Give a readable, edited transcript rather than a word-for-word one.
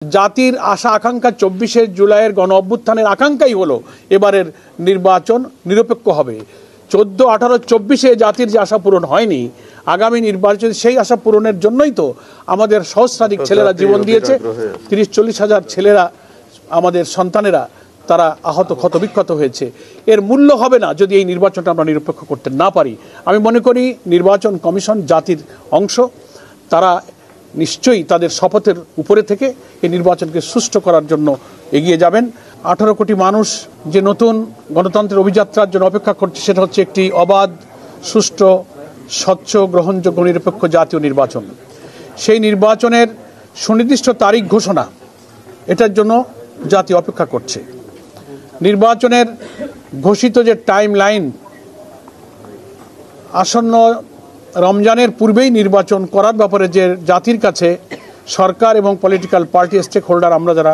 জাতির আশা আকাঙ্ক্ষা 24শে জুলাইয়ের গণ অভ্যুত্থানের আকাঙ্ক্ষাই হলো এবারের নির্বাচন নিরপেক্ষ হবে। 14, 18, 24-এ জাতির যে আশা পূরণ হয়নি, আগামী নির্বাচনে সেই আশা পূরণের জন্যই তো আমাদের সহস্রাধিক ছেলেরা জীবন দিয়েছে। 30-40 হাজার ছেলেরা, আমাদের সন্তানেরা, তারা আহত ক্ষতবিক্ষত হয়েছে। এর মূল্য হবে না যদি এই নির্বাচনটা আমরা নিরপেক্ষ করতে না পারি। আমি মনে করি নির্বাচন কমিশন জাতির অংশ, তারা নিশ্চয়ই তাদের শপথের উপরে থেকে এই নির্বাচনকে সুষ্ঠু করার জন্য এগিয়ে যাবেন। 18 কোটি মানুষ যে নতুন গণতন্ত্রের অভিযাত্রার জন্য অপেক্ষা করছে, সেটা হচ্ছে একটি অবাধ, সুষ্ঠু, স্বচ্ছ, গ্রহণযোগ্য, নিরপেক্ষ জাতীয় নির্বাচন। সেই নির্বাচনের সুনির্দিষ্ট তারিখ ঘোষণা, এটার জন্য জাতি অপেক্ষা করছে। নির্বাচনের ঘোষিত যে টাইম লাইন, আসন্ন রমজানের পূর্বেই নির্বাচন করার ব্যাপারে যে জাতির কাছে সরকার এবং পলিটিক্যাল পার্টি স্টেক হোল্ডার আমরা যারা